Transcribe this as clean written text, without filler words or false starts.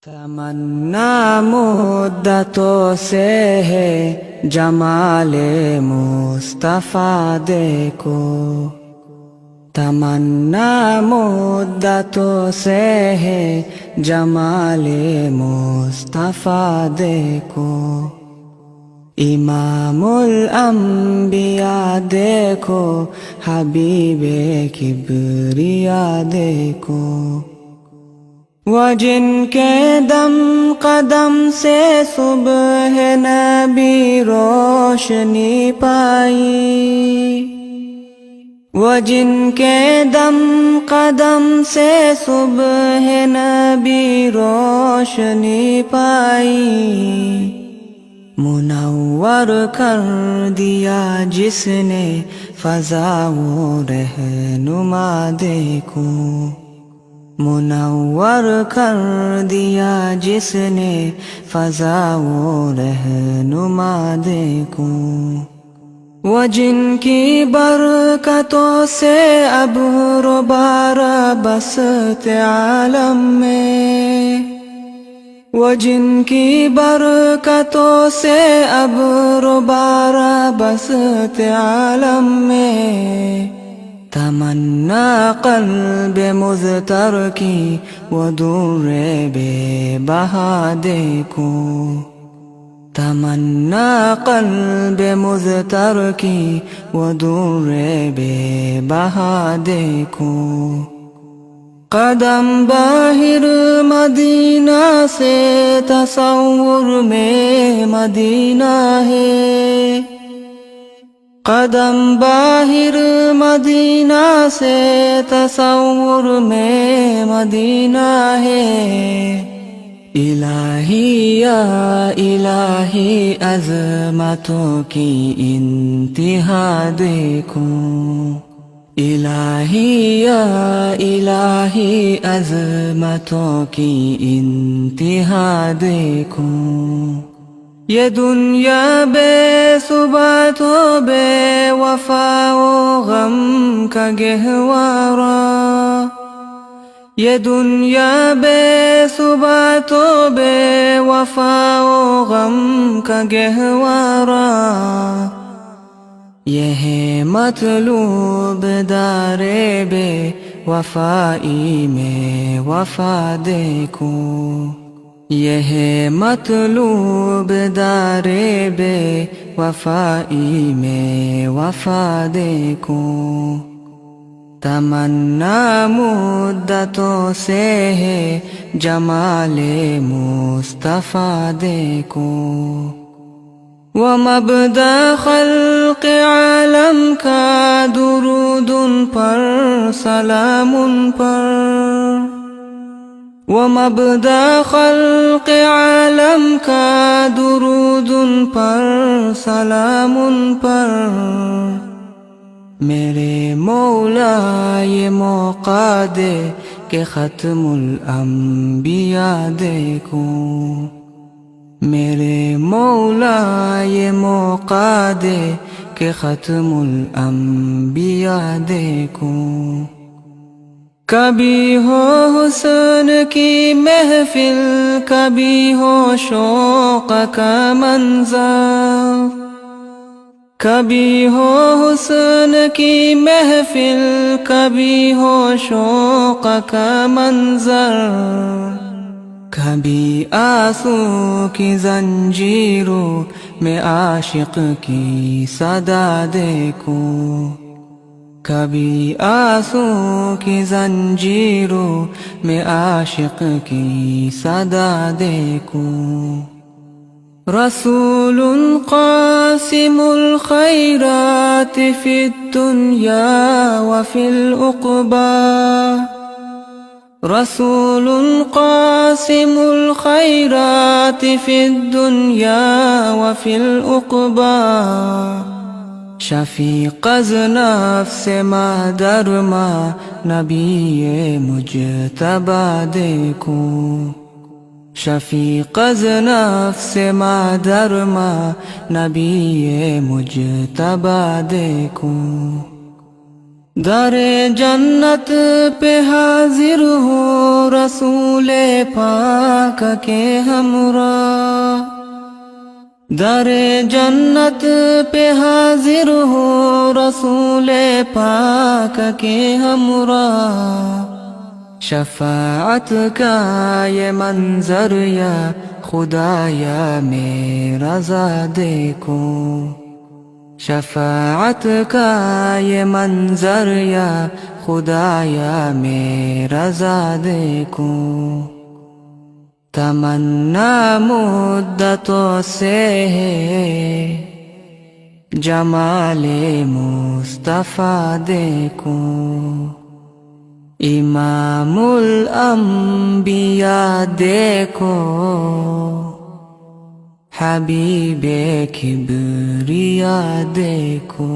تمنا مدتوں سے ہے جمال مصطفیٰ دیکھو، تمنا مدتوں سے ہے جمال مصطفیٰ دیکھو، امام الانبیاء دیکھو، حبیب کبریا دیکھو، وہ جن کے دم قدم سے صبح نبی روشنی پائی، وہ جن کے دم قدم سے صبح نبی روشنی پائی، منور کر دیا جس نے فضا و رہنما دیکھو، منور کر دیا جس نے فضا و رہنما دیکھو، وہ جن کی برکتوں سے ابر و بارہ بسط عالم میں، وہ جن کی برکتوں سے ابر و بارہ بسط عالم میں، تمنا قلب مضطر کی وہ دور بے بہا دیکھو، تمنا قلب مضطر کی وہ دور بے بہا دیکھو، قدم باہر مدینہ سے تصور میں مدینہ ہے، قدم باہر مدینہ سے تصور میں مدینہ ہے، الہی یا الہی عظمتوں کی انتہا دیکھو، الہی یا الہی عظمتوں کی انتہا دیکھو، یہ دنیا بے ثبات و بے وفا و غم کا گہوارہ، یہ دنیا بے ثبات و بے وفا و غم کا گہوارہ، یہ ہے مطلوب دار بے وفائی میں وفا دیکھو، یہ ہے مطلوب دار بے وفائی میں وفا دیکھو، تمنا مدتوں سے ہے جمال مصطفیٰ دیکھو، وہ مبدأ خلق عالم کا درود ان پر سلام ان پر، وہ مبدأ خلق عالم کا درود ان پر سلام ان پر، میرے مولا یہ موقع دے کہ ختم الانبیاء دیکھو، میرے مولا یہ موقع دے کہ ختم الانبیاء دیکھو، کبھی ہو حسن کی محفل، کبھی ہو شوق کا منظر، کبھی ہو حسن کی محفل، کبھی ہو شوق کا منظر، کبھی آنسو کی زنجیروں میں عاشق کی صدا دیکھو، کبھی آنسو کی زنجیروں میں عاشق کی صدا دیکھو، رسول قاسم الخیرات فی الدنیا وفی العقبی، رسول قاسم الخیرات فی الدنیا وفی العقبی، شفیق از نفس مادر ماں نبی مجتبیٰ دیکھو، شفیق از نفس مادر ماں نبی مجتبیٰ دیکھو، در جنت پہ حاضر ہو رسول پاک کے ہمراہ، در جنت پہ حاضر ہو رسول پاک کے ہمراہ، شفاعت کا یہ منظر یا خدایا میرا ذا دیکھو، شفاعت کا یہ منظر یا خدایا میرا ذا دیکھو، تمنا مدتوں سے ہے جمال مصطفیٰ دیکھوں، امام الانبیاء دیکھو، حبیب کبریا دیکھو۔